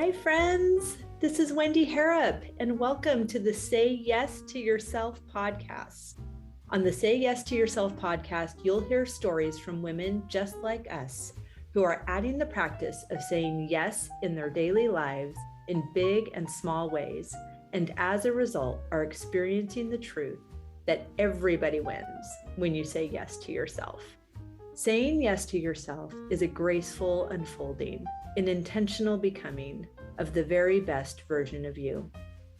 Hi, friends. This is Wendy Harrop, and welcome to the Say Yes to Yourself podcast. On the Say Yes to Yourself podcast, you'll hear stories from women just like us who are adding the practice of saying yes in their daily lives in big and small ways, and as a result, are experiencing the truth that everybody wins when you say yes to yourself. Saying yes to yourself is a graceful unfolding, an intentional becoming of the very best version of you.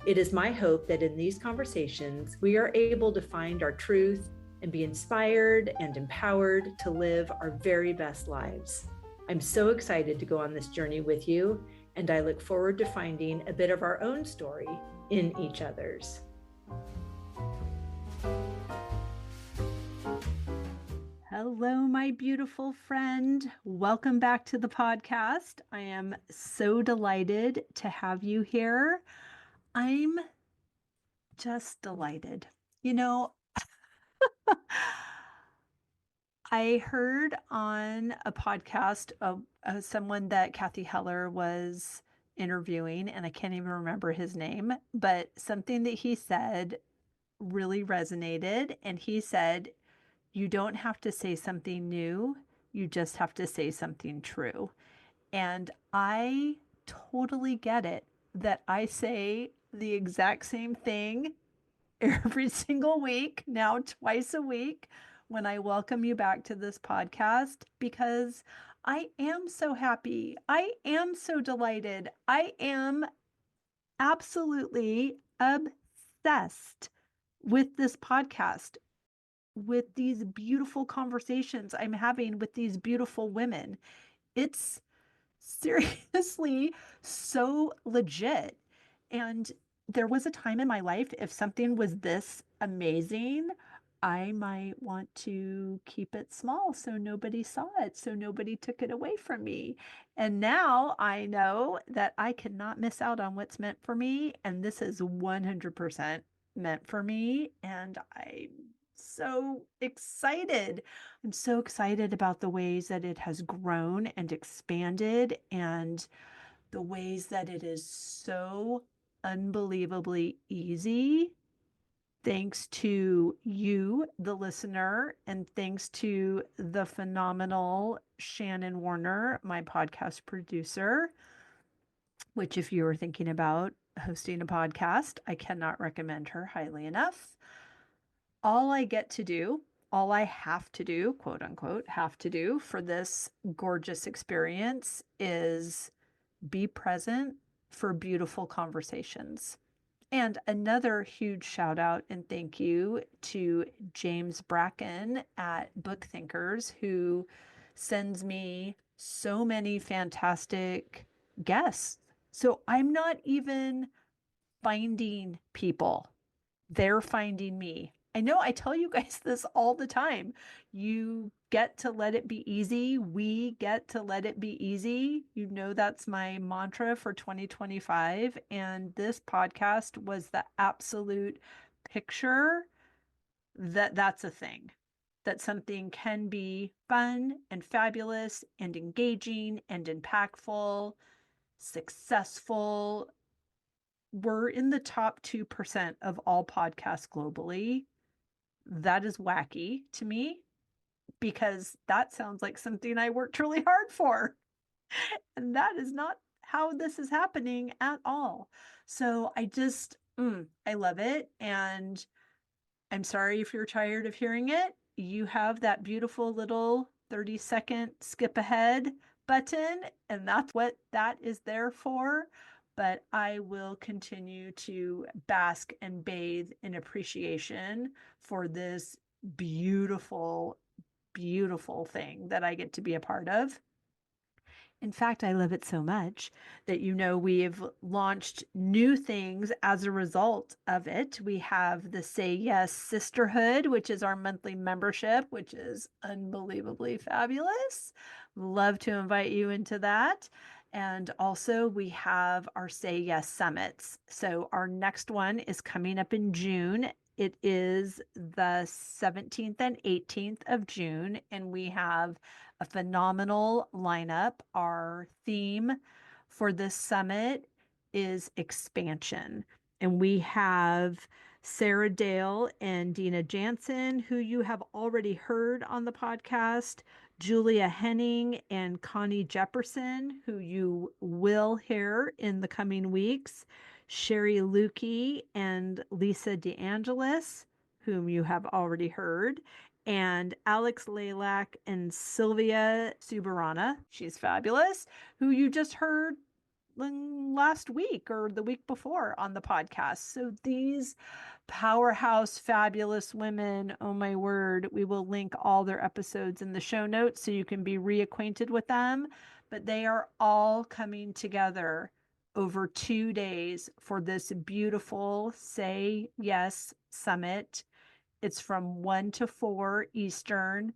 It is my hope that in these conversations, we are able to find our truth and be inspired and empowered to live our very best lives. I'm so excited to go on this journey with you, and I look forward to finding a bit of our own story in each other's. Hello, my beautiful friend. Welcome back to the podcast. I am so delighted to have you here. I'm just delighted. I heard on a podcast of someone that Kathy Heller was interviewing, and I can't even remember his name, but something that he said really resonated. And he said, you don't have to say something new, you just have to say something true. And I totally get it that I say the exact same thing every single week, now twice a week, when I welcome you back to this podcast, because I am so happy. I am so delighted. I am absolutely obsessed with this podcast, with these beautiful conversations I'm having with these beautiful women. It's seriously so legit. And there was a time in my life, if something was this amazing, I might want to keep it small so nobody saw it, so nobody took it away from me. And now I know that I cannot miss out on what's meant for me. And this is 100% meant for me. And I'm so excited. I'm so excited about the ways that it has grown and expanded, and the ways that it is so unbelievably easy, thanks to you, the listener, and thanks to the phenomenal Shannon Warner, my podcast producer, which, if you are thinking about hosting a podcast, I cannot recommend her highly enough. All I get to do, all I have to do, quote unquote, have to do for this gorgeous experience is be present for beautiful conversations. And another huge shout out and thank you to James Bracken at Book Thinkers, who sends me so many fantastic guests. So I'm not even finding people, they're finding me. I know I tell you guys this all the time. You get to let it be easy. We get to let it be easy. You know, that's my mantra for 2025. And this podcast was the absolute picture that that's a thing, that something can be fun and fabulous and engaging and impactful, successful. We're in the top 2% of all podcasts globally. That is wacky to me, because that sounds like something I worked really hard for. And that is not how this is happening at all. So I love it. And I'm sorry if you're tired of hearing it. You have that beautiful little 30-second skip ahead button, and that's what that is there for. But I will continue to bask and bathe in appreciation for this beautiful, beautiful thing that I get to be a part of. In fact, I love it so much that, we've launched new things as a result of it. We have the Say Yes Sisterhood, which is our monthly membership, which is unbelievably fabulous. Love to invite you into that. And also, we have our Say Yes Summits. So, our next one is coming up in June. It is the 17th and 18th of June, and we have a phenomenal lineup. Our theme for this summit is expansion. And we have Sarah Dale and Dina Jansen, who you have already heard on the podcast, Julia Henning and Connie Jefferson, who you will hear in the coming weeks, Sherry Lukey and Lisa DeAngelis, whom you have already heard, and Alex Lalak and Sylvia Subarana. She's fabulous, who you just heard last week or the week before on the podcast. So these powerhouse, fabulous women, oh my word, we will link all their episodes in the show notes so you can be reacquainted with them. But they are all coming together over 2 days for this beautiful Say Yes Summit. It's from 1 to 4 Eastern,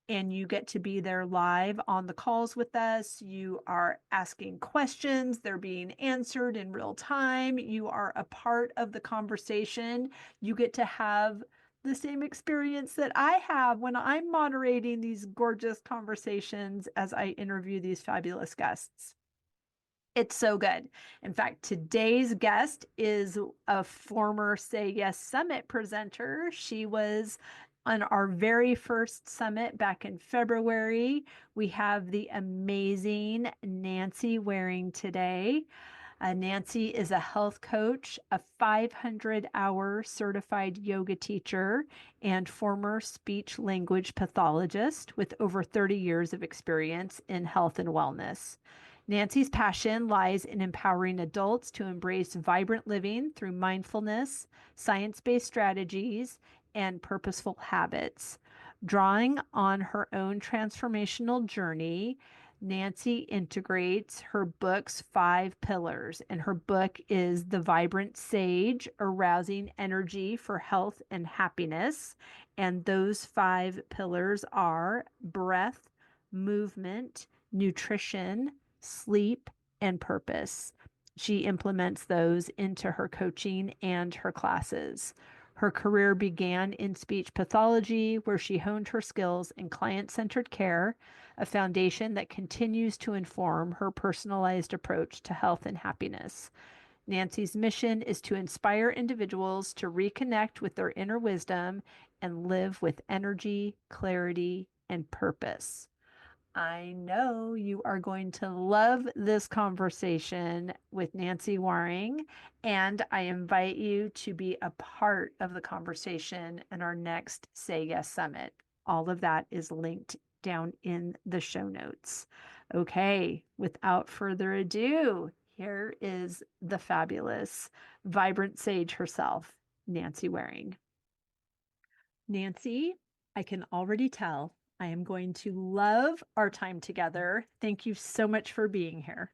and you get to be there live on the calls with us. You are asking questions, they're being answered in real time. You are a part of the conversation. You get to have the same experience that I have when I'm moderating these gorgeous conversations as I interview these fabulous guests. It's so good. In fact, today's guest is a former Say Yes Summit presenter. She was on our very first summit back in February. We have the amazing Nancy Waring today. Nancy is a health coach, a 500-hour certified yoga teacher, and former speech language pathologist with over 30 years of experience in health and wellness. Nancy's passion lies in empowering adults to embrace vibrant living through mindfulness, science-based strategies, and purposeful habits. Drawing on her own transformational journey, Nancy integrates her book's 5 pillars, and her book is The Vibrant Sage, Arousing Energy for Health and Happiness. And those 5 pillars are breath, movement, nutrition, sleep, and purpose. She implements those into her coaching and her classes. Her career began in speech pathology, where she honed her skills in client centered care, a foundation that continues to inform her personalized approach to health and happiness. Nancy's mission is to inspire individuals to reconnect with their inner wisdom and live with energy, clarity, and purpose. I know you are going to love this conversation with Nancy Waring, and I invite you to be a part of the conversation in our next Say Yes Summit. All of that is linked down in the show notes. Okay, without further ado, here is the fabulous, vibrant sage herself, Nancy Waring. Nancy, I can already tell I am going to love our time together. Thank you so much for being here.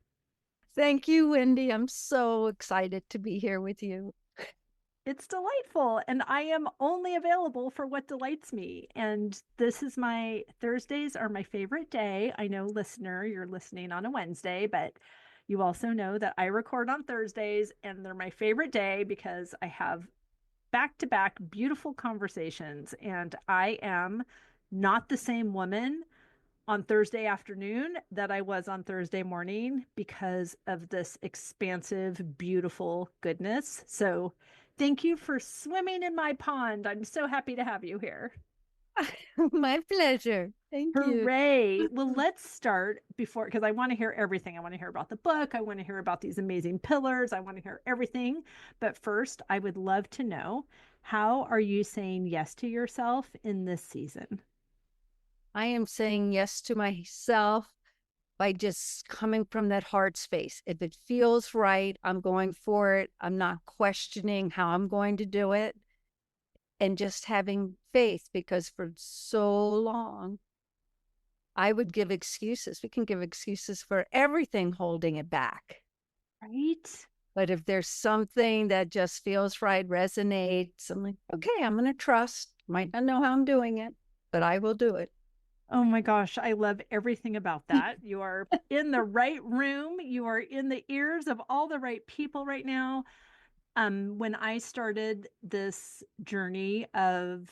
Thank you, Wendy. I'm so excited to be here with you. It's delightful, and I am only available for what delights me. And this is my Thursdays are my favorite day. I know, listener, you're listening on a Wednesday, but you also know that I record on Thursdays, and they're my favorite day because I have back to back beautiful conversations, and I am not the same woman on Thursday afternoon that I was on Thursday morning because of this expansive, beautiful goodness. So thank you for swimming in my pond. I'm so happy to have you here. My pleasure. Thank you. Hooray. Well, let's start before, because I want to hear everything. I want to hear about the book. I want to hear about these amazing pillars. I want to hear everything. But first, I would love to know, how are you saying yes to yourself in this season? I am saying yes to myself by just coming from that heart space. If it feels right, I'm going for it. I'm not questioning how I'm going to do it, and just having faith, because for so long, I would give excuses. We can give excuses for everything holding it back. Right? But if there's something that just feels right, resonates, I'm like, okay, I'm going to trust. Might not know how I'm doing it, but I will do it. Oh my gosh, I love everything about that. You are in the right room. You are in the ears of all the right people right now. When I started this journey of,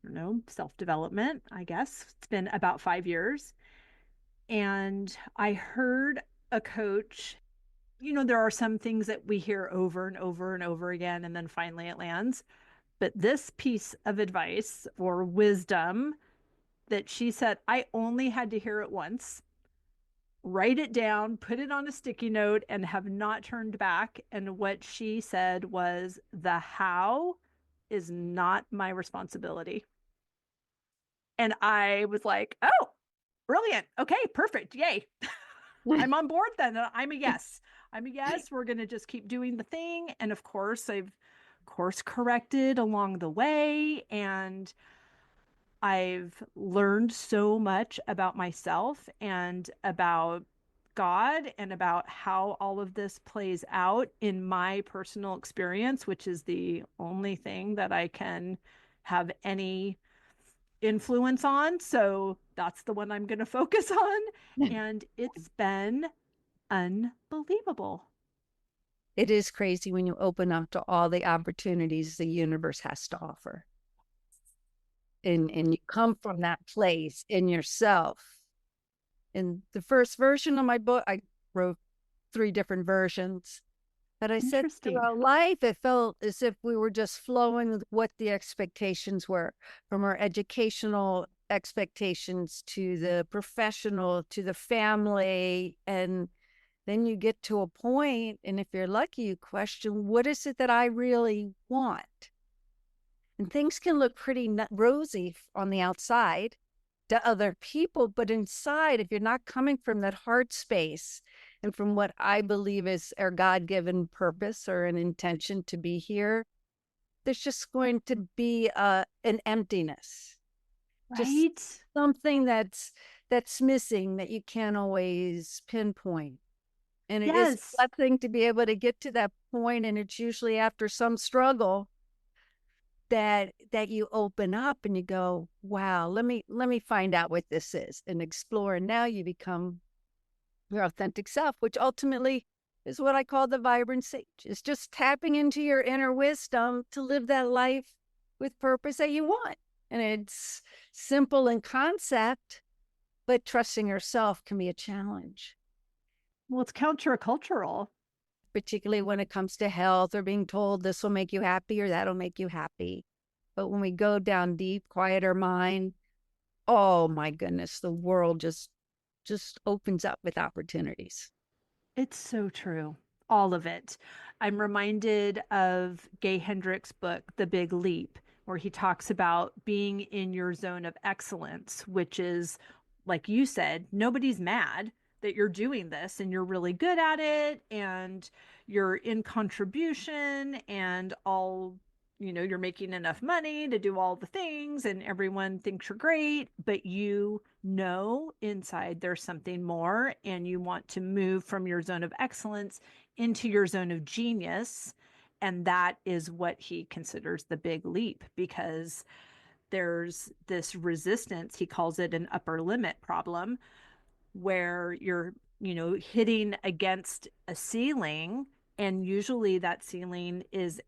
I don't know, self-development, I guess it's been about 5 years. And I heard a coach, there are some things that we hear over and over and over again, and then finally it lands. But this piece of advice or wisdom that she said, I only had to hear it once, write it down, put it on a sticky note, and have not turned back. And what she said was, the how is not my responsibility. And I was like, oh, brilliant. Okay, perfect. Yay. I'm on board then. I'm a yes. I'm a yes. We're going to just keep doing the thing. And of course, I've course corrected along the way. And I've learned so much about myself and about God and about how all of this plays out in my personal experience, which is the only thing that I can have any influence on. So that's the one I'm going to focus on. And it's been unbelievable. It is crazy when you open up to all the opportunities the universe has to offer. And you come from that place in yourself. In the first version of my book, I wrote 3 different versions. But I said Interesting. throughout life, it felt as if we were just flowing with what the expectations were, from our educational expectations to the professional to the family. And then you get to a point, and if you're lucky, you question, what is it that I really want? And things can look pretty rosy on the outside to other people, but inside, if you're not coming from that heart space and from what I believe is our God-given purpose or an intention to be here, there's just going to be an emptiness, just Right? something that's missing that you can't always pinpoint. And it is Yes. a blessing to be able to get to that point, and it's usually after some struggle that you open up and you go, wow, let me find out what this is and explore. And now you become your authentic self, which ultimately is what I call the vibrant sage. It's just tapping into your inner wisdom to live that life with purpose that you want. And it's simple in concept, but trusting yourself can be a challenge, Well, it's countercultural. particularly when it comes to health or being told this will make you happy or that'll make you happy. But when we go down deep, quiet our mind, oh my goodness, the world just opens up with opportunities. It's so true. All of it. I'm reminded of Gay Hendricks' book, The Big Leap, where he talks about being in your zone of excellence, which is, like you said, nobody's mad that you're doing this and you're really good at it and you're in contribution and all, you're making enough money to do all the things and everyone thinks you're great, but inside there's something more and you want to move from your zone of excellence into your zone of genius. And that is what he considers the big leap because there's this resistance. He calls it an upper limit problem where you're, hitting against a ceiling. And usually that ceiling is,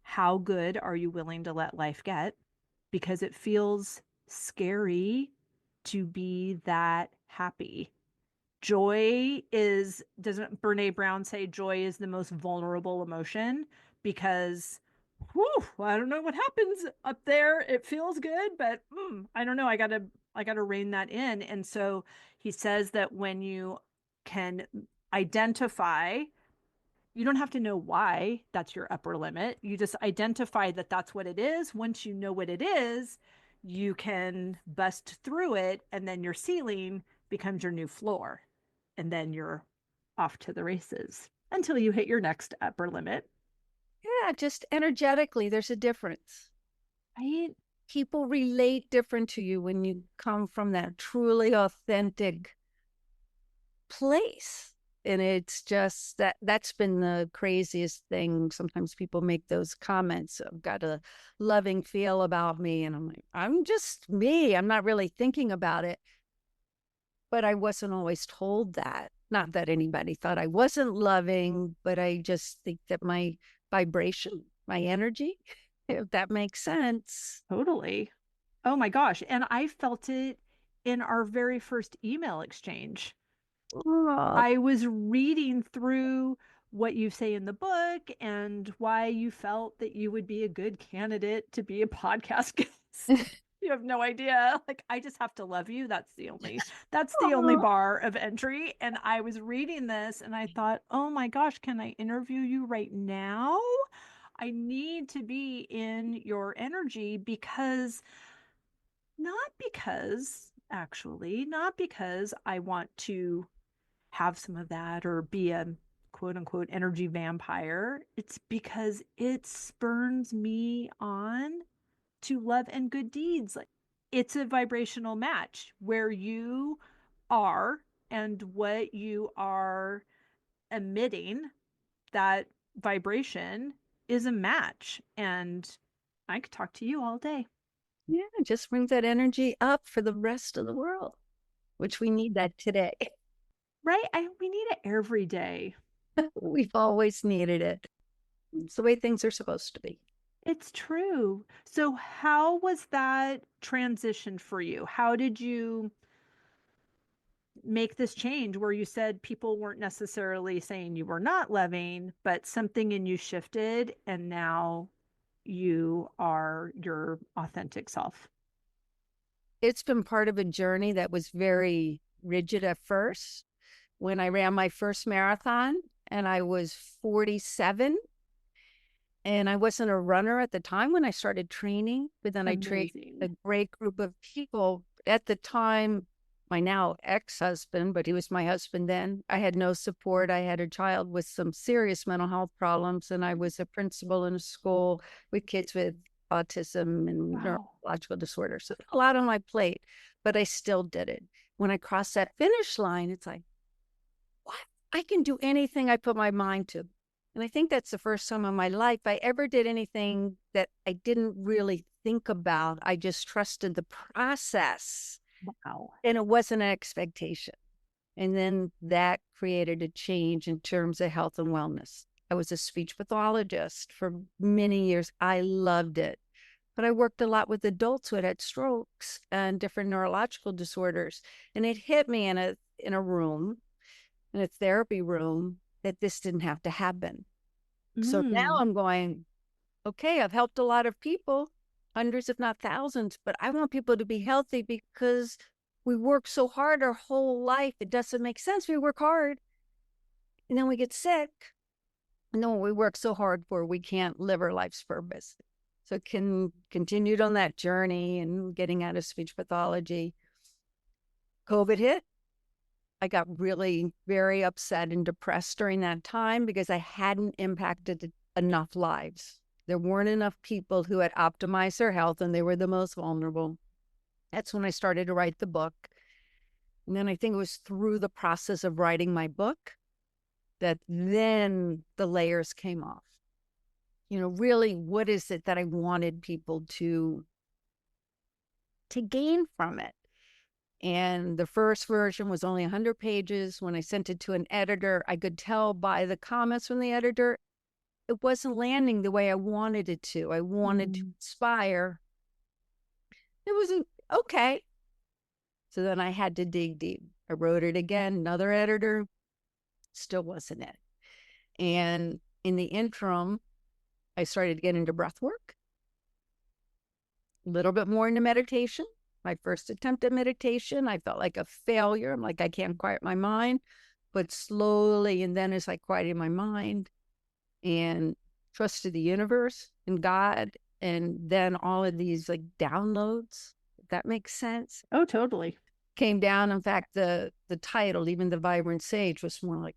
how good are you willing to let life get? Because it feels scary to be that happy. Joy is, doesn't Brene Brown say joy is the most vulnerable emotion? Because, whew, I don't know what happens up there. It feels good, but I don't know. I gotta rein that in. And so he says that when you can identify, you don't have to know why that's your upper limit. You just identify that that's what it is. Once you know what it is, you can bust through it, and then your ceiling becomes your new floor. And then you're off to the races until you hit your next upper limit. Yeah, just energetically, there's a difference. Right? People relate different to you when you come from that truly authentic place. And it's just that's been the craziest thing. Sometimes people make those comments, I've got a loving feel about me. And I'm like, I'm just me. I'm not really thinking about it. But I wasn't always told that. Not that anybody thought I wasn't loving, but I just think that my vibration, my energy, if that makes sense. Totally. Oh my gosh. And I felt it in our very first email exchange. Oh, I was reading through what you say in the book and why you felt that you would be a good candidate to be a podcast guest. You have no idea. Like, I just have to love you. That's the only oh. bar of entry. And I was reading this and I thought, oh my gosh, can I interview you right now? I need to be in your energy because not because I want to have some of that or be a quote unquote energy vampire. It's because it spurns me on to love and good deeds. Like, it's a vibrational match where you are and what you are emitting, that vibration is a match. And I could talk to you all day, Yeah, just brings that energy up for the rest of the world, which we need that today. right? We need it every day. We've always needed it. It's the way things are supposed to be. It's true. So, how was that transition for you? How did you make this change where you said people weren't necessarily saying you were not loving, but something in you shifted and now you are your authentic self? It's been part of a journey that was very rigid at first. When I ran my first marathon and I was 47, and I wasn't a runner at the time when I started training, but then I trained a Amazing. great group of people. At the time, my now ex-husband, but he was my husband then, I had no support. I had a child with some serious mental health problems, and I was a principal in a school with kids with autism and Wow. neurological disorders. So a lot on my plate, but I still did it. When I crossed that finish line, it's like, what? I can do anything I put my mind to. And I think that's the first time in my life I ever did anything that I didn't really think about. I just trusted the process, Wow. and it wasn't an expectation. And then that created a change in terms of health and wellness. I was a speech pathologist for many years. I loved it. But I worked a lot with adults who had strokes and different neurological disorders. And it hit me in a room, in a therapy room, that this didn't have to happen. So now Mm. I'm going, okay, I've helped a lot of people, hundreds, if not thousands, but I want people to be healthy because we work so hard our whole life. It doesn't make sense. We work hard and then we get sick. And then what we work so hard for, we can't live our life's purpose. So continued on that journey and getting out of speech pathology. COVID hit. I got really very upset and depressed during that time because I hadn't impacted enough lives. There weren't enough people who had optimized their health, and they were the most vulnerable. That's when I started to write the book. And then I think it was through the process of writing my book that then the layers came off. You know, really, what is it that I wanted people to gain from it? And the first version was only 100 pages. When I sent it to an editor, I could tell by the comments from the editor, it wasn't landing the way I wanted it to. I wanted to Mm. inspire. It wasn't okay. So then I had to dig deep. I wrote it again, another editor, still wasn't it. And in the interim, I started to get into breath work, a little bit more into meditation. My first attempt at meditation, I felt like a failure. I'm like, I can't quiet my mind. But slowly, and then as I quieted my mind and trusted the universe and God, and then all of these like downloads, if that makes sense, Oh, totally. came down. In fact, the title, even the Vibrant Sage, was more like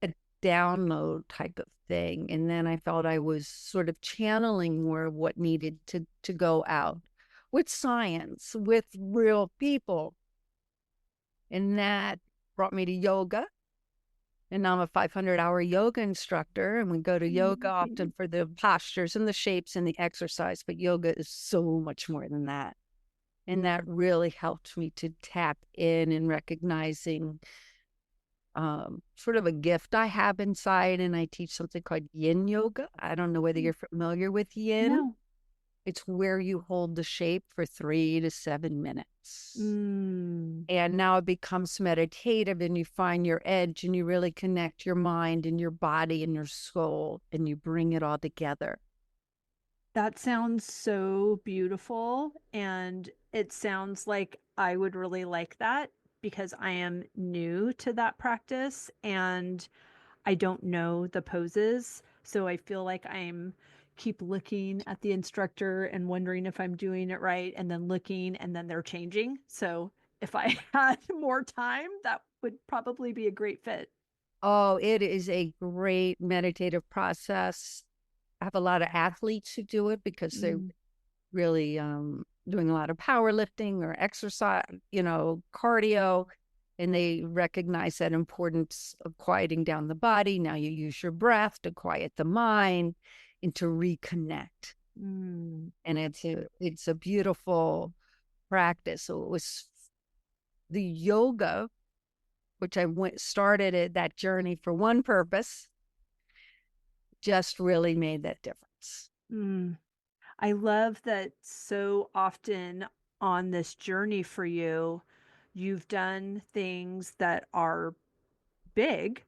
a download type of thing. And then I felt I was sort of channeling more of what needed to go out with science, with real people. And that brought me to yoga. And now I'm a 500-hour yoga instructor, and we go to yoga Amazing. often for the postures and the shapes and the exercise. But yoga is so much more than that. And that really helped me to tap in and recognizing sort of a gift I have inside. And I teach something called yin yoga. I don't know whether you're familiar with yin. No. It's where you hold the shape for 3 to 7 minutes. Mm. And now it becomes meditative and you find your edge and you really connect your mind and your body and your soul and you bring it all together. That sounds so beautiful. And it sounds like I would really like that because I am new to that practice and I don't know the poses. So I feel like I'm keep looking at the instructor and wondering if I'm doing it right and then looking and then they're changing. So if I had more time, that would probably be a great fit. Oh, it is a great meditative process. I have a lot of athletes who do it because they're Mm, really doing a lot of powerlifting or exercise, cardio, and they recognize that importance of quieting down the body. Now you use your breath to quiet the mind and to reconnect. mm, And it's a beautiful practice. So it was the yoga, which I started that journey for one purpose, just really made that difference. mm. I love that so often on this journey for you, you've done things that are big,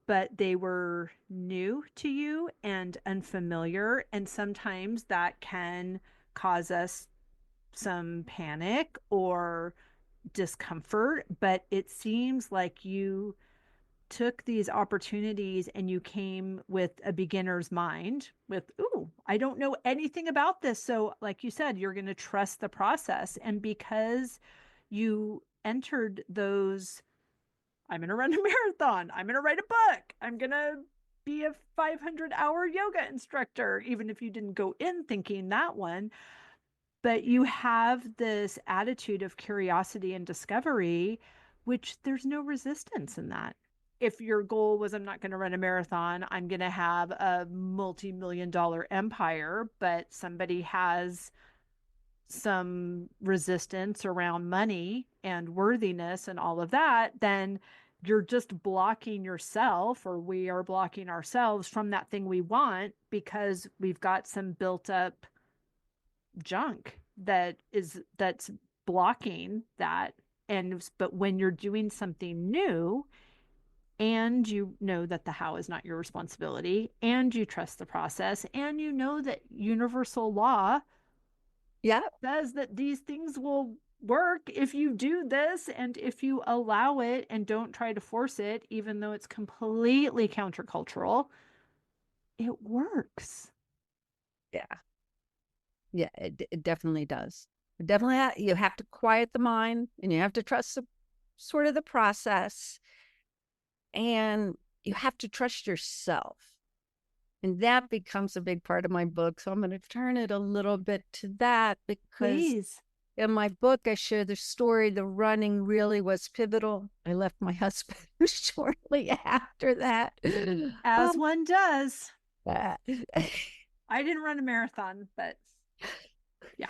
but they were new to you and unfamiliar. And sometimes that can cause us some panic or discomfort. But it seems like you took these opportunities and you came with a beginner's mind with, ooh, I don't know anything about this. So, like you said, you're going to trust the process. And because you entered those, I'm going to run a marathon, I'm going to write a book, I'm going to be a 500-hour yoga instructor, even if you didn't go in thinking that one, but you have this attitude of curiosity and discovery, which there's no resistance in that. If your goal was, I'm not going to run a marathon, I'm going to have a multi-million dollar empire, but somebody has some resistance around money and worthiness and all of that, then you're just blocking yourself, or we are blocking ourselves from that thing we want because we've got some built up junk that's blocking that. And but when you're doing something new and you know that the how is not your responsibility and you trust the process and you know that universal law Yeah. says that these things will work if you do this and if you allow it and don't try to force it, even though it's completely countercultural, it works. Yeah. Yeah, it definitely does. It definitely, you have to quiet the mind and you have to trust sort of the process and you have to trust yourself. And that becomes a big part of my book. So I'm going to turn it a little bit to that because Please. in my book, I share the story. The running really was pivotal. I left my husband shortly after that. As one does. That. I didn't run a marathon, but yeah.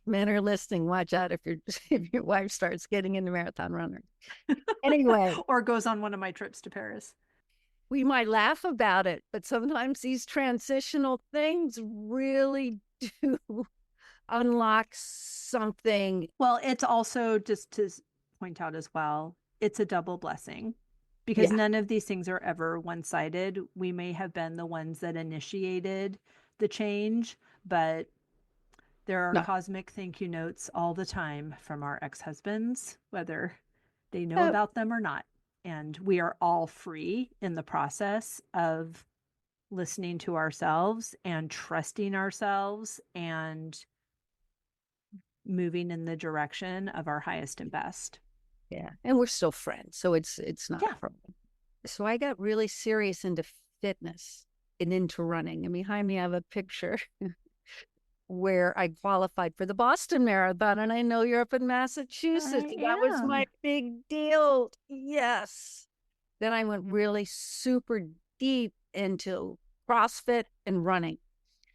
Men are listening. Watch out if if your wife starts getting into marathon runner. Anyway, Or goes on one of my trips to Paris. we might laugh about it, but sometimes these transitional things really do unlock something. Well, it's also just to point out as well, it's a double blessing because Yeah. none of these things are ever one sided. We may have been the ones that initiated the change, but there are No. cosmic thank you notes all the time from our ex husbands, whether they know Oh, about them or not. And we are all free in the process of listening to ourselves and trusting ourselves and moving in the direction of our highest and best. yeah. And we're still friends, so it's not Yeah. a problem. So I got really serious into fitness and into running. And behind me I have a picture where I qualified for the Boston Marathon. And I know you're up in Massachusetts. I That was am. my big deal. Yes. Then I went really super deep into CrossFit and running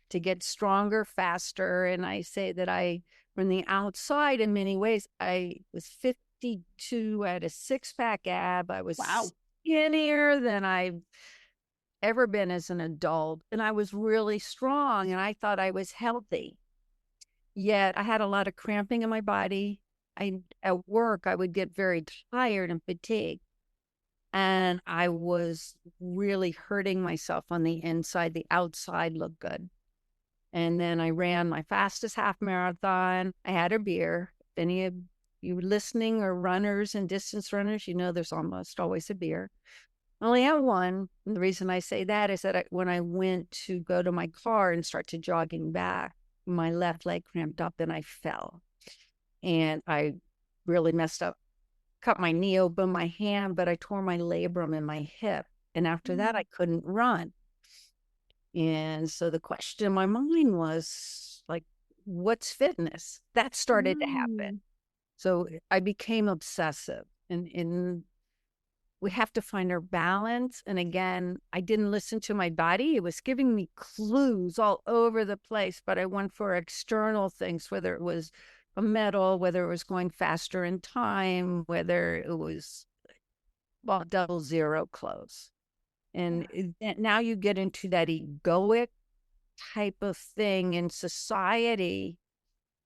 to get stronger, faster. And I say that from the outside, in many ways, I was 52. I had a six pack ab. I was Wow. skinnier than I ever been as an adult. And I was really strong and I thought I was healthy. Yet I had a lot of cramping in my body. At work, I would get very tired and fatigued. And I was really hurting myself on the inside. The outside looked good. And then I ran my fastest half marathon. I had a beer. If any of you listening or runners and distance runners, you know there's almost always a beer. I only had one. And the reason I say that is that when I went to go to my car and start to jogging back, my left leg cramped up and I fell. And I really messed up, cut my knee open, my hand, but I tore my labrum in my hip. And after that, I couldn't run. And so the question in my mind was like, what's fitness? That started to happen. Mm. So I became obsessive and we have to find our balance. And again, I didn't listen to my body. It was giving me clues all over the place, but I went for external things, whether it was a medal, whether it was going faster in time, whether it was, well, double zero close. And now you get into that egoic type of thing in society,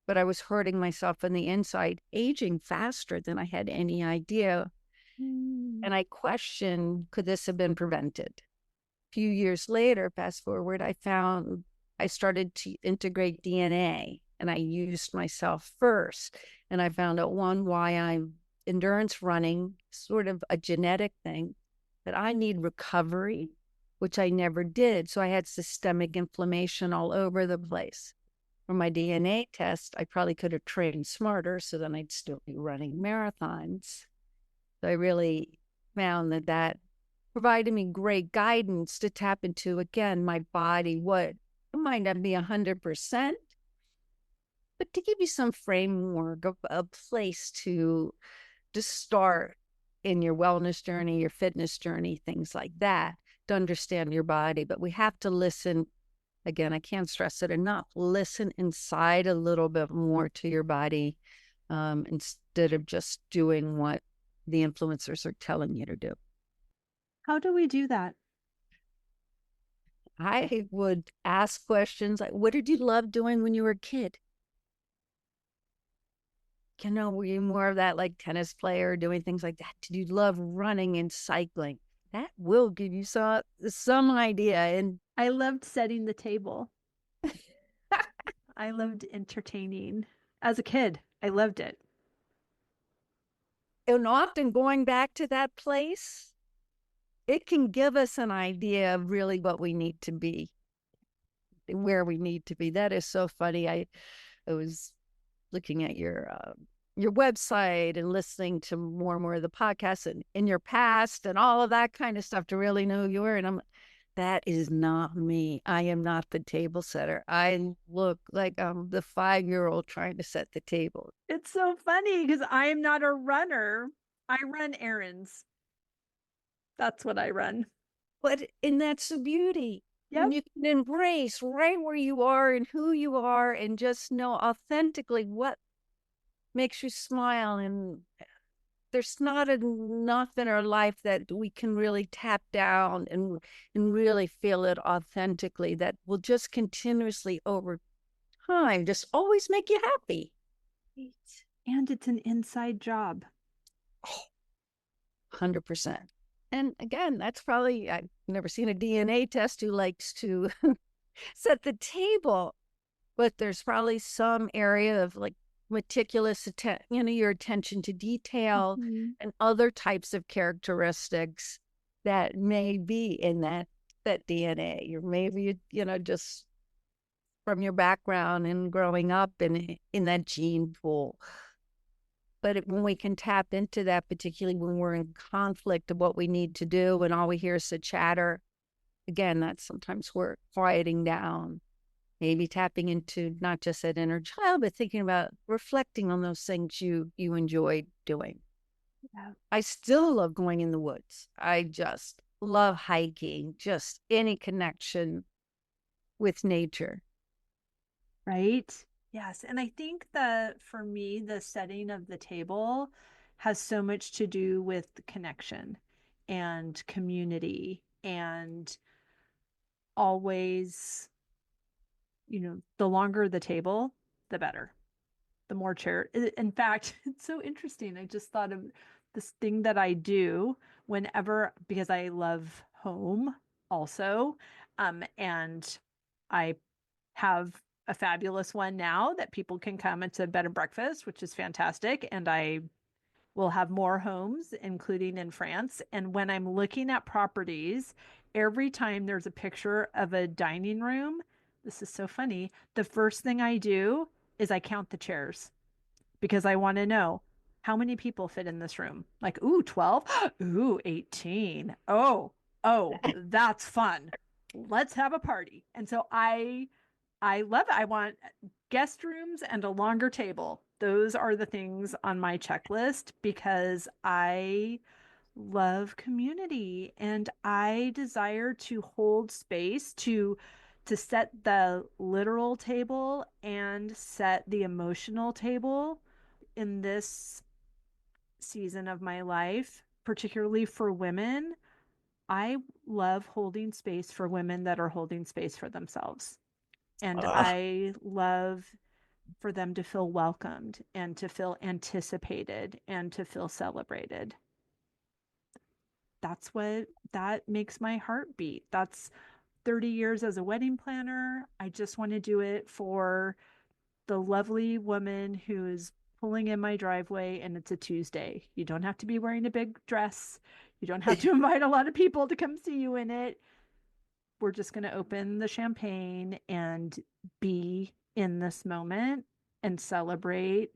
but I was hurting myself on the inside, aging faster than I had any idea. Mm. And I questioned, could this have been prevented? A few years later, fast forward, I started to integrate DNA and I used myself first. And I found out one, why I'm endurance running, sort of a genetic thing, that I need recovery, which I never did. So I had systemic inflammation all over the place. For my DNA test, I probably could have trained smarter, so then I'd still be running marathons. So I really found that provided me great guidance to tap into, again, my body. What it might not be 100%, but to give you some framework, a place to start in your wellness journey, your fitness journey, things like that, to understand your body. But we have to listen. Again, I can't stress it enough. Listen inside a little bit more to your body, instead of just doing what the influencers are telling you to do. How do we do that? I would ask questions like, what did you love doing when you were a kid? Were you more of that like tennis player doing things like that? Did you love running and cycling? That will give you some idea. And I loved setting the table. I loved entertaining. As a kid, I loved it. and often going back to that place, it can give us an idea of really what we need to be, where we need to be. That is so funny. I was looking at your website and listening to more and more of the podcasts and in your past and all of that kind of stuff to really know who you were. And that is not me. I am not the table setter. I look like I'm the 5-year-old trying to set the table. It's so funny because I am not a runner. I run errands. That's what I run. And that's the beauty. Yep. When you can embrace right where you are and who you are and just know authentically what makes you smile. And there's not enough in our life that we can really tap down and really feel it authentically, that will just continuously over time just always make you happy. Right. And it's an inside job. 100%. And again, that's probably, I've never seen a DNA test who likes to set the table, but there's probably some area of like meticulous your attention to detail Mhm. and other types of characteristics that may be in that DNA, or maybe just from your background and growing up in that gene pool. But when we can tap into that, particularly when we're in conflict of what we need to do and all we hear is the chatter, again, that's sometimes we're quieting down, maybe tapping into not just that inner child, but thinking about reflecting on those things you enjoyed doing. Yeah. I still love going in the woods. I just love hiking, just any connection with nature. Right. Yes. And I think that for me, the setting of the table has so much to do with connection and community and always, the longer the table, the better. The more chair. In fact, it's so interesting. I just thought of this thing that I do whenever, because I love home also. And I have a fabulous one now that people can come into bed and breakfast, which is fantastic. And I will have more homes, including in France. And when I'm looking at properties, every time there's a picture of a dining room, this is so funny. The first thing I do is I count the chairs because I want to know how many people fit in this room. Like, ooh, 12. Ooh, 18. Oh, that's fun. Let's have a party. And so I love it. I want guest rooms and a longer table. Those are the things on my checklist because I love community and I desire to hold space to set the literal table and set the emotional table in this season of my life, particularly for women. I love holding space for women that are holding space for themselves. And Oh, I love for them to feel welcomed and to feel anticipated and to feel celebrated. That makes my heart beat. That's 30 years as a wedding planner. I just want to do it for the lovely woman who is pulling in my driveway and it's a Tuesday. You don't have to be wearing a big dress. You don't have to invite a lot of people to come see you in it. We're just going to open the champagne and be in this moment and celebrate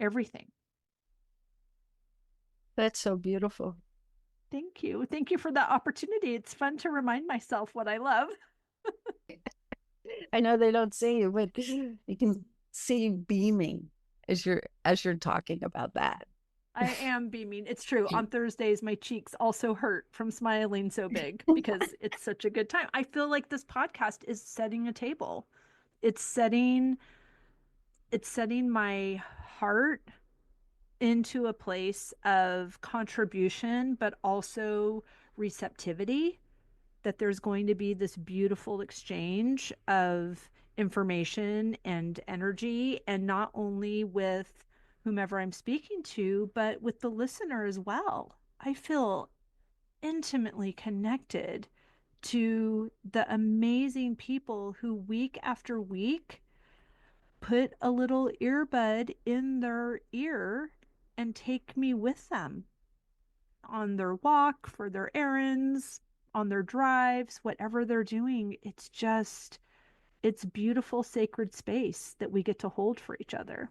everything. that's so beautiful. Thank you. Thank you for that opportunity. It's fun to remind myself what I love. I know they don't see you, but you can see you beaming as you're talking about that. I am beaming. It's true. On Thursdays, my cheeks also hurt from smiling so big because it's such a good time. I feel like this podcast is setting a table. It's setting it's setting my heart into a place of contribution, but also receptivity, that there's going to be this beautiful exchange of information and energy, and not only with whomever I'm speaking to, but with the listener as well. I feel intimately connected to the amazing people who week after week put a little earbud in their ear and take me with them on their walk, for their errands, on their drives, whatever they're doing. It's beautiful, sacred space that we get to hold for each other.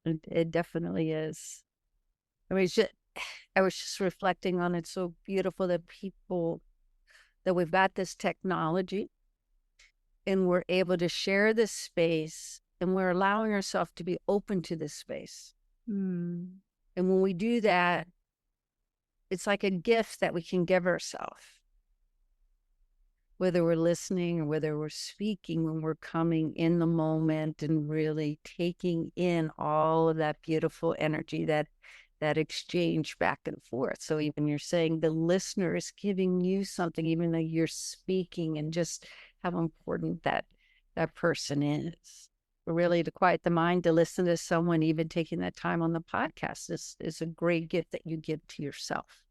It definitely is. I mean, I was just reflecting on it. So beautiful that that we've got this technology and we're able to share this space and we're allowing ourselves to be open to this space. Mm. And when we do that, it's like a gift that we can give ourselves, whether we're listening or whether we're speaking, when we're coming in the moment and really taking in all of that beautiful energy, that exchange back and forth. So even you're saying the listener is giving you something, even though you're speaking, and just how important that person is. But really, to quiet the mind, to listen to someone, even taking that time on the podcast is a great gift that you give to yourself.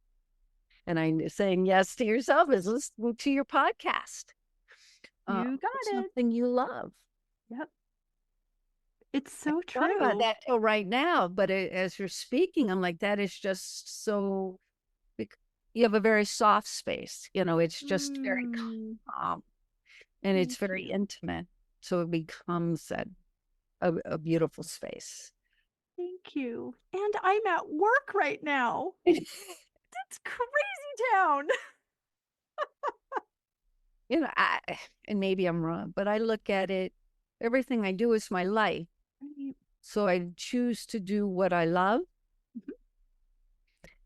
And I'm saying yes to yourself is listening to your podcast. You got it. Something you love. Yep. It's I so thought about true. that till right now, but as you're speaking, I'm like, that is just so. You have a very soft space. It's just very Mm, calm and it's thank very you. intimate. So it becomes a beautiful space. Thank you. And I'm at work right now. It's crazy town. I and maybe I'm wrong, but I look at it. Everything I do is my life. Right. So I choose to do what I love. Mhm.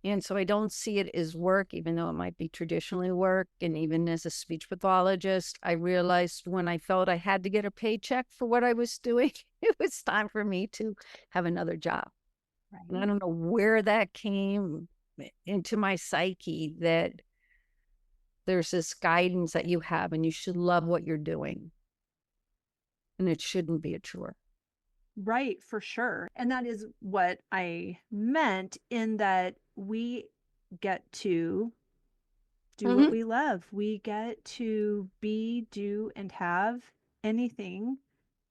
And so I don't see it as work, even though it might be traditionally work. And even as a speech pathologist, I realized when I felt I had to get a paycheck for what I was doing, it was time for me to have another job. And I Right. don't know where that came into my psyche, that there's this guidance that you have, and you should love what you're doing. And it shouldn't be a chore. Right, for sure. And that is what I meant in that we get to do what Mm-hmm. we love. We get to be, do, and have anything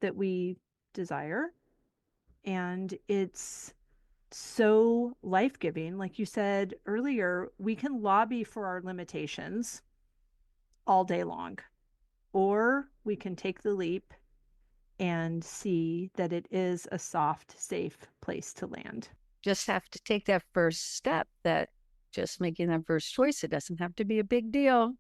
that we desire. And it's so life giving. Like you said earlier, we can lobby for our limitations all day long, or we can take the leap and see that it is a soft, safe place to land. Just have to take that first step, that just making that first choice. It doesn't have to be a big deal.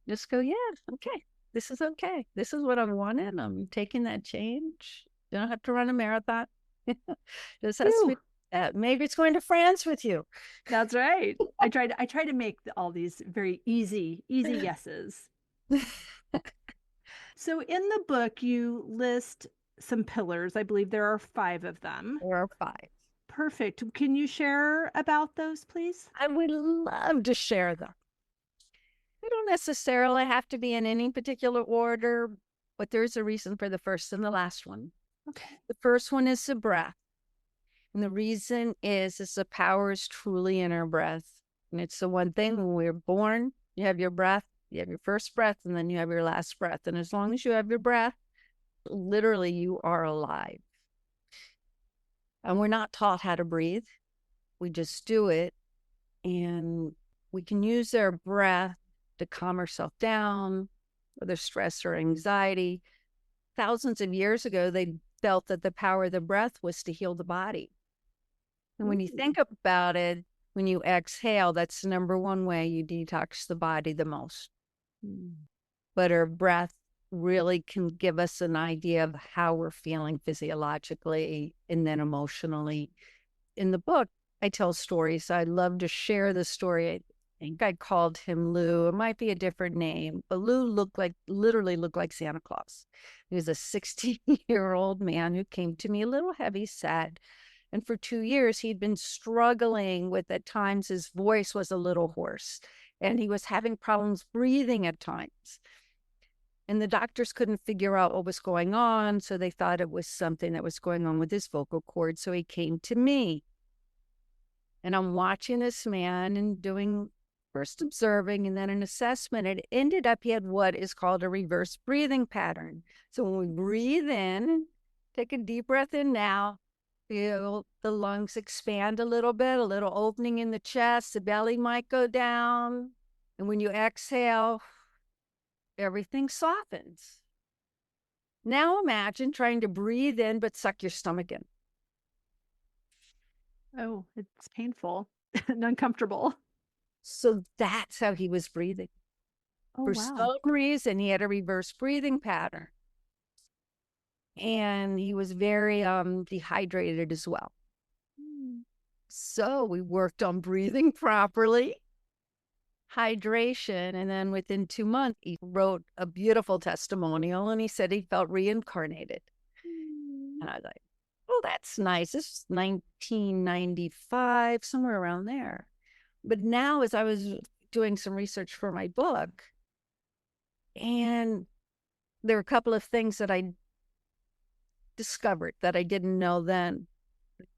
Just go, yeah, okay. This is okay. This is what I wanted. I'm taking that change. You don't have to run a marathon. Just has to be Whew, that. Maybe it's going to France with you. that's right. I try to make all these very easy yeses. So in the book, you list some pillars. I believe there are 5 of them. Or 5. Perfect. Can you share about those, please? I would love to share them. They don't necessarily have to be in any particular order, but there's a reason for the first and the last one. Okay. The first one is the breath. And the reason is the power is truly in our breath. And it's the one thing when we're born, you have your breath, you have your first breath, and then you have your last breath. And as long as you have your breath, literally you are alive. And we're not taught how to breathe. We just do it. And we can use our breath to calm ourselves down, whether stress or anxiety. Thousands of years ago, they felt that the power of the breath was to heal the body. And when you Ooh. think about it, when you exhale, that's the number one way you detox the body the most. Mm. But our breath really can give us an idea of how we're feeling physiologically and then emotionally. In the book, I tell stories. I love to share the story. I think I called him Lou. It might be a different name, but Lou literally looked like Santa Claus. He was a 60-year-old man who came to me a little heavy, sad. And for 2 years, he'd been struggling with, at times, his voice was a little hoarse and he was having problems breathing at times. And the doctors couldn't figure out what was going on. So they thought it was something that was going on with his vocal cords. So he came to me. And I'm watching this man and doing first observing and then an assessment. It ended up he had what is called a reverse breathing pattern. So when we breathe in, take a deep breath in now, feel the lungs expand a little opening in the chest, the belly might go down. And when you exhale, everything softens. Now imagine trying to breathe in but suck your stomach in. Oh, it's painful and uncomfortable. So that's how he was breathing. Oh, For wow. some reason, he had a reverse breathing pattern. And he was very dehydrated as well. Mm. So we worked on breathing properly, hydration, and then within 2 months, he wrote a beautiful testimonial and he said he felt reincarnated. Mm. And I was like, well, that's nice. This is 1995, somewhere around there. But now, as I was doing some research for my book, and there are a couple of things that I discovered that I didn't know then.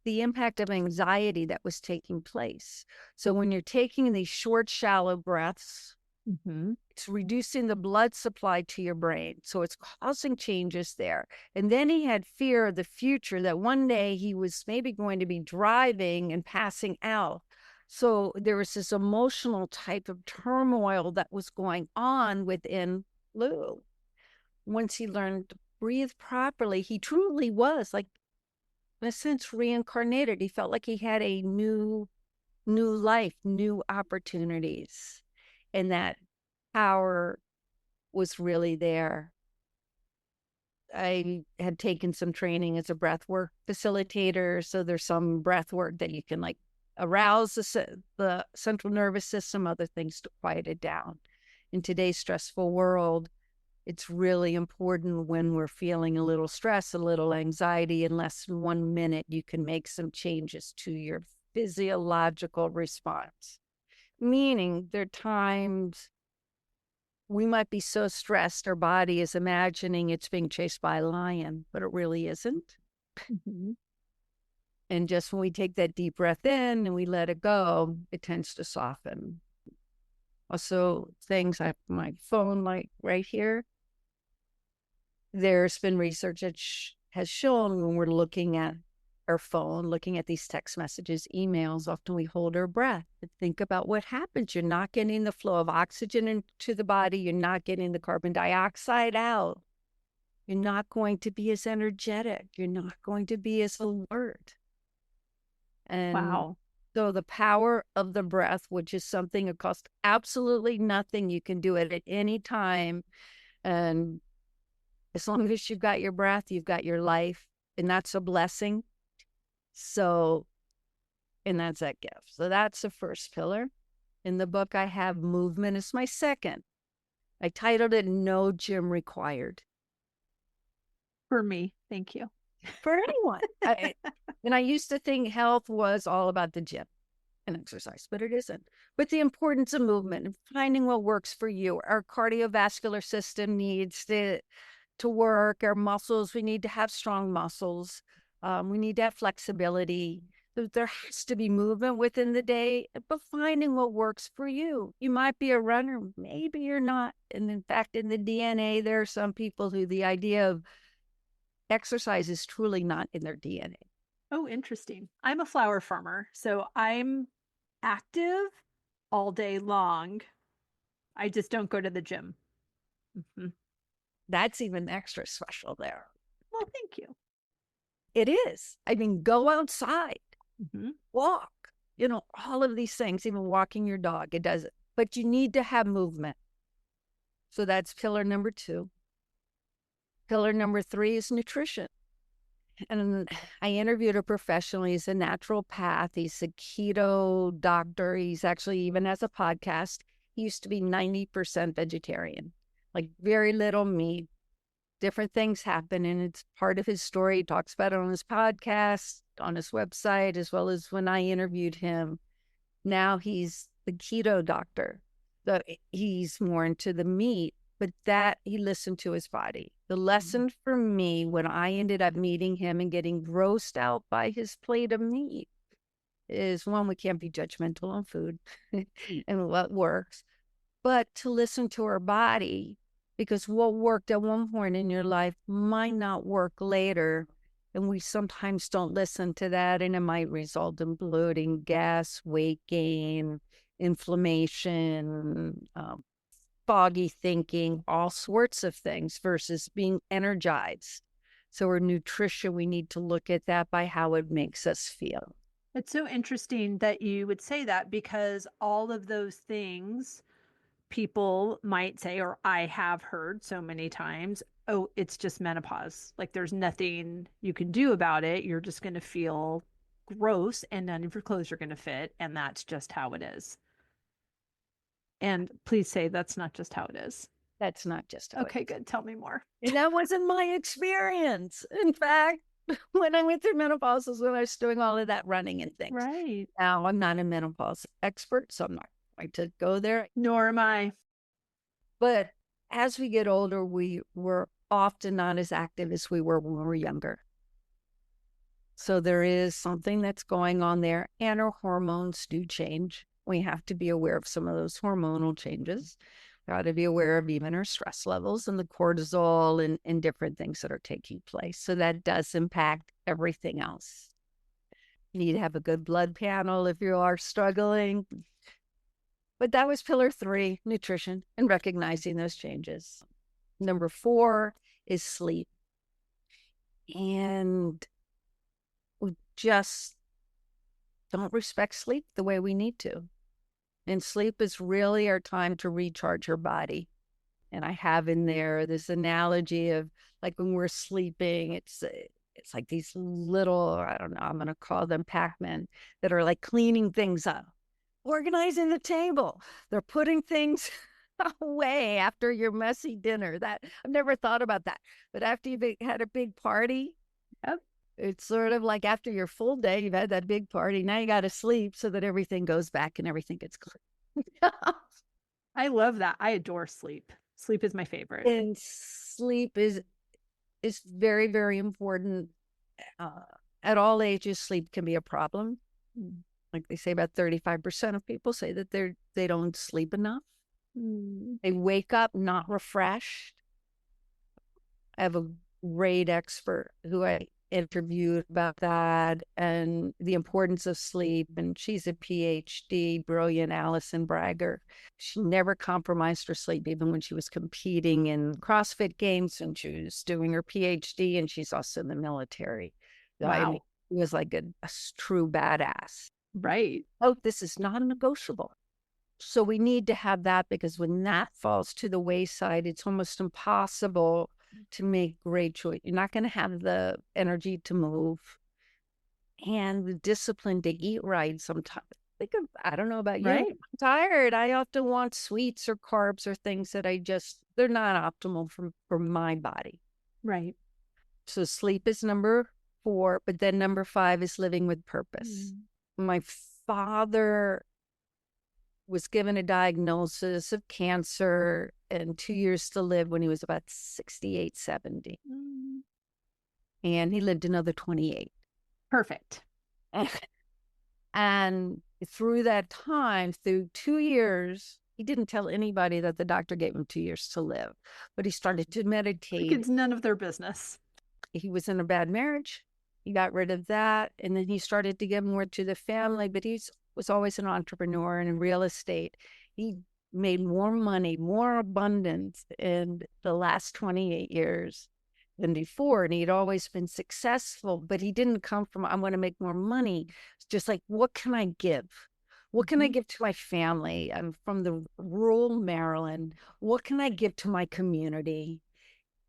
The impact of anxiety that was taking place. So when you're taking these short, shallow breaths, Mm-hmm. it's reducing the blood supply to your brain. So it's causing changes there. And then he had fear of the future, that one day he was maybe going to be driving and passing out. So there was this emotional type of turmoil that was going on within Lou. Once he learned to breathe properly, he truly was, like, in a sense, reincarnated. He felt like he had a new life, new opportunities, and that power was really there. I had taken some training as a breath work facilitator, so there's some breath work that you can, like, arouse the central nervous system, other things to quiet it down. In today's stressful world, it's really important when we're feeling a little stress, a little anxiety. In less than 1 minute, you can make some changes to your physiological response. Meaning, there are times We might be so stressed, our body is imagining it's being chased by a lion, but it really isn't. Mm-hmm. And just when we take that deep breath in and we let it go, it tends to soften. Also, things I have my phone like right here. There's been research that has shown when we're looking at our phone, looking at these text messages, emails, often we hold our breath and think about what happens. You're not getting the flow of oxygen into the body. You're not getting the carbon dioxide out. You're not going to be as energetic. You're not going to be as alert. And Wow. so the power of the breath, which is something that costs absolutely nothing, you can do it at any time. And as long as you've got your breath, you've got your life, and that's a blessing. So, and that's that gift. So that's the first pillar. In the book, I have movement as my second. I titled it No Gym Required. For me, thank you. For anyone. And I used to think health was all about the gym and exercise, but it isn't. But the importance of movement and finding what works for you. Our cardiovascular system needs to work, our muscles, we need to have strong muscles. We need to have flexibility. There has to be movement within the day, but finding what works for you. You might be a runner, maybe you're not. And in fact, in the DNA, there are some people who the idea of exercise is truly not in their DNA. Oh, interesting. I'm a flower farmer, so I'm active all day long. I just don't go to the gym. Mm-hmm. That's even extra special there. Well, thank you. It is. I mean, go outside, Mm-hmm. walk, all of these things, even walking your dog, it does it. But you need to have movement. So that's pillar number 2. Pillar number 3 is nutrition. And I interviewed a professional. He's a naturopath. He's a keto doctor. He's actually even has a podcast. He used to be 90% vegetarian, like very little meat. Different things happen, and it's part of his story. He talks about it on his podcast, on his website, as well as when I interviewed him. Now he's the keto doctor. So he's more into the meat, but that he listened to his body. The lesson for me when I ended up meeting him and getting grossed out by his plate of meat is, one, we can't be judgmental on food and what works, but to listen to our body, because what worked at one point in your life might not work later. And we sometimes don't listen to that, and it might result in bloating, gas, weight gain, inflammation, foggy thinking, all sorts of things versus being energized. So our nutrition, we need to look at that by how it makes us feel. It's so interesting that you would say that, because all of those things people might say, or I have heard so many times, oh, it's just menopause. Like there's nothing you can do about it. You're just going to feel gross and none of your clothes are going to fit. And that's just how it is. And please say that's not just how it is. That's not just how Okay, good. Tell me more. And that wasn't my experience. In fact, when I went through menopause was when I was doing all of that running and things. Right. Now I'm not a menopause expert, so I'm not going to go there. Nor am I. But as we get older, we were often not as active as we were when we were younger. So there is something that's going on there, and our hormones do change. We have to be aware of some of those hormonal changes. We ought to be aware of even our stress levels and the cortisol and different things that are taking place. So that does impact everything else. You need to have a good blood panel if you are struggling. But that was pillar 3, nutrition, and recognizing those changes. Number 4 is sleep. And we just don't respect sleep the way we need to. And sleep is really our time to recharge our body. And I have in there this analogy of, like, when we're sleeping, it's like these little, I don't know, I'm going to call them Pac-Men, that are like cleaning things up, organizing the table. They're putting things away after your messy dinner. That I've never thought about that. But after you've had a big party, Yep. it's sort of like after your full day, you've had that big party. Now you got to sleep so that everything goes back and everything gets clean. I love that. I adore sleep. Sleep is my favorite. And sleep is very, very important. Uh, at all ages, sleep can be a problem. Like they say, about 35% of people say that they don't sleep enough. Mm. They wake up not refreshed. I have a great expert who I interviewed about that and the importance of sleep. And she's a PhD, brilliant Allison Bragger. She never compromised her sleep, even when she was competing in CrossFit games and she was doing her PhD. And she's also in the military. I mean, Wow. it was like a true badass. Right. Oh, this is non negotiable. So we need to have that because when that falls to the wayside, it's almost impossible to make great choice. You're not going to have the energy to move and the discipline to eat right sometimes. I don't know about you. Right. I'm tired. I often want sweets or carbs or things that they're not optimal for my body. Right. So sleep is number 4, but then number 5 is living with purpose. My father was given a diagnosis of cancer and 2 years to live when he was about 68, 70. And he lived another 28. Perfect. And through that time, through 2 years, he didn't tell anybody that the doctor gave him 2 years to live, but he started to Like meditate. it's none of their business. He was in a bad marriage. He got rid of that. And then he started to give more to the family, but he was always an entrepreneur and in real estate. He made more money, more abundance in the last 28 years than before. And he'd always been successful, but he didn't come from, I want to make more money. It's just like, what can I give? What can I give to my family? I'm from the rural Maryland. What can I give to my community?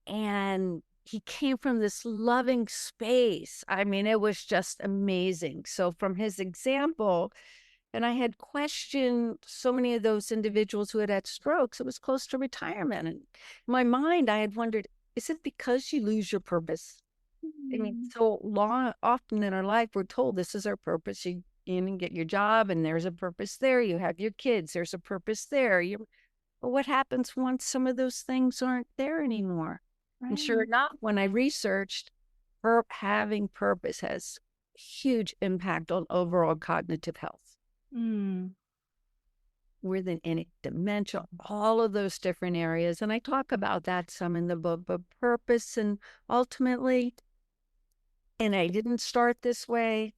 And he came from this loving space. I mean, it was just amazing. So, from his example, and I had questioned so many of those individuals who had strokes. It was close to retirement. And in my mind, I had wondered, is it because you lose your purpose? I mean, so long, often in our life, we're told this is our purpose. You in and get your job, and there's a purpose there. You have your kids, there's a purpose there. But what happens once some of those things aren't there anymore? And sure Right. enough, when I researched, having purpose has huge impact on overall cognitive health. Mm. More than any dementia, all of those different areas. And I talk about that some in the book, but purpose and ultimately, and I didn't start this way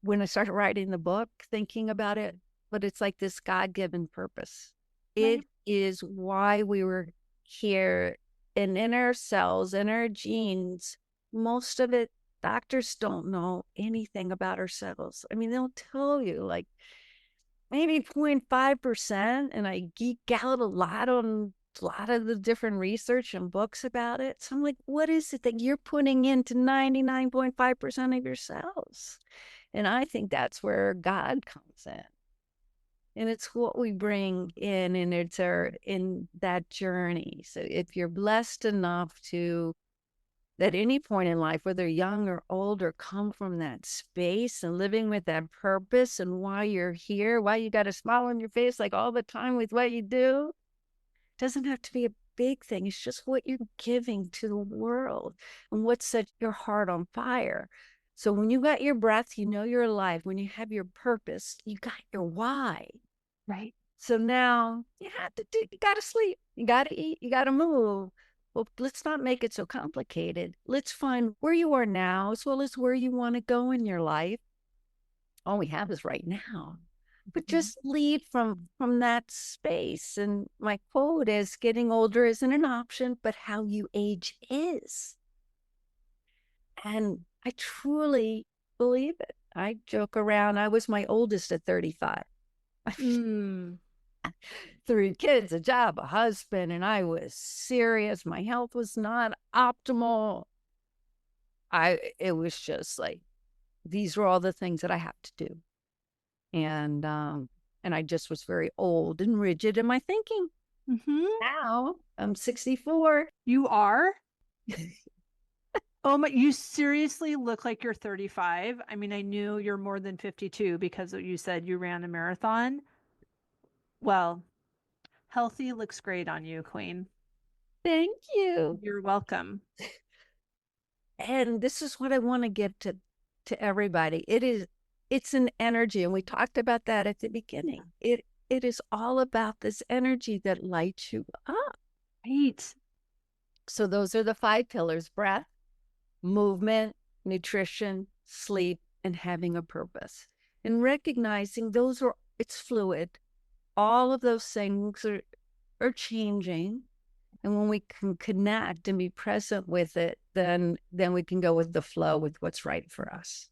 when I started writing the book, thinking about it, but it's like this God given purpose. Right. It is why we were here and in our cells, in our genes. Most of it, doctors don't know anything about our cells. I mean, they'll tell you like maybe 0.5%, and I geek out a lot on a lot of the different research and books about it. So I'm like, what is it that you're putting into 99.5% of your cells? And I think that's where God comes in. And it's what we bring in, and it's our in that journey. So if you're blessed enough to, at any point in life, whether young or old, or come from that space and living with that purpose and why you're here, why you got a smile on your face like all the time with what you do, it doesn't have to be a big thing. It's just what you're giving to the world and what set your heart on fire. So when you got your breath, you know you're alive. When you have your purpose, you got your why. Right. So now you got to sleep, you got to eat, you got to move. Well, let's not make it so complicated. Let's find where you are now as well as where you want to go in your life. All we have is right now. But just lead from that space. And my quote is, getting older isn't an option, but how you age is. And I truly believe it. I joke around. I was my oldest at 35. Mm. 3 kids, a job, a husband, and I was serious. My health was not optimal. It was just like, these were all the things that I have to do. And I just was very old and rigid in my thinking. Now I'm 64. You are? Oh my, you seriously look like you're 35. I mean, I knew you're more than 52 because you said you ran a marathon. Well, Healthy looks great on you, Queen. Thank you. You're welcome. And this is what I want to get to everybody. It's an energy, and we talked about that at the beginning. It is all about this energy that lights you up. Right. So those are the 5 pillars: breath, movement, nutrition, sleep, and having a purpose. And recognizing it's fluid. All of those things are changing. And when we can connect and be present with it, then we can go with the flow with what's right for us.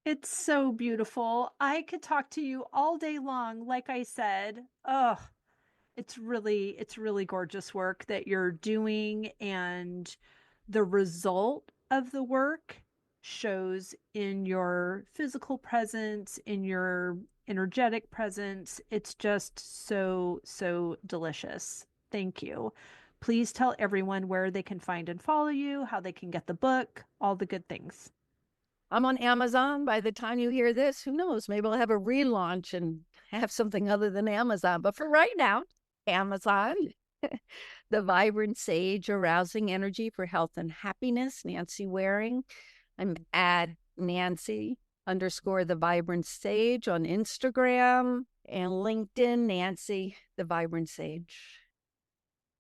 It's so beautiful. I could talk to you all day long. Like I said, oh, it's really gorgeous work that you're doing, and the result of the work shows in your physical presence, in your energetic presence. It's just so delicious. Thank you. Please tell everyone where they can find and follow you, how they can get the book, all the good things. I'm on Amazon. By the time you hear this, who knows? Maybe I'll have a relaunch and have something other than Amazon. But for right now, Amazon, The Vibrant Sage, Arousing Energy for Health and Happiness, Nancy Waring. I'm at Nancy _ The Vibrant Sage on Instagram and LinkedIn, Nancy The Vibrant Sage.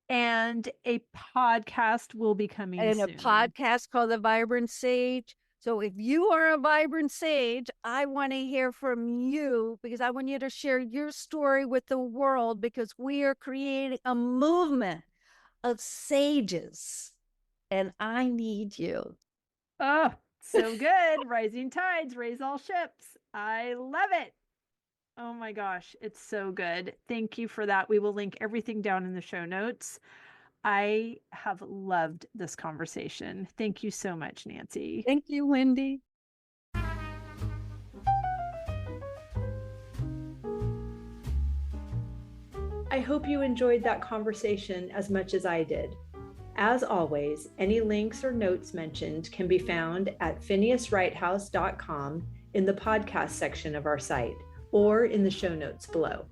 And a podcast will be coming And soon. a podcast called The Vibrant Sage. So if you are a vibrant sage, I want to hear from you, because I want you to share your story with the world, because we are creating a movement of sages, and I need you. Oh, so good. Rising tides raise all ships. I love it. Oh my gosh, it's so good. Thank you for that. We will link everything down in the show notes. I have loved this conversation. Thank you so much, Nancy. Thank you, Wendy. I hope you enjoyed that conversation as much as I did. As always, any links or notes mentioned can be found at phineaswrighthouse.com in the podcast section of our site, or in the show notes below.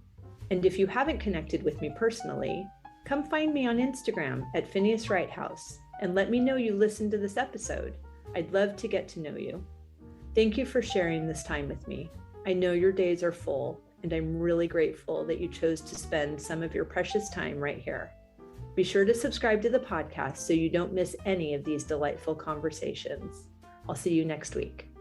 And if you haven't connected with me personally, come find me on Instagram at Phineas Wrighthouse and let me know you listened to this episode. I'd love to get to know you. Thank you for sharing this time with me. I know your days are full, and I'm really grateful that you chose to spend some of your precious time right here. Be sure to subscribe to the podcast so you don't miss any of these delightful conversations. I'll see you next week.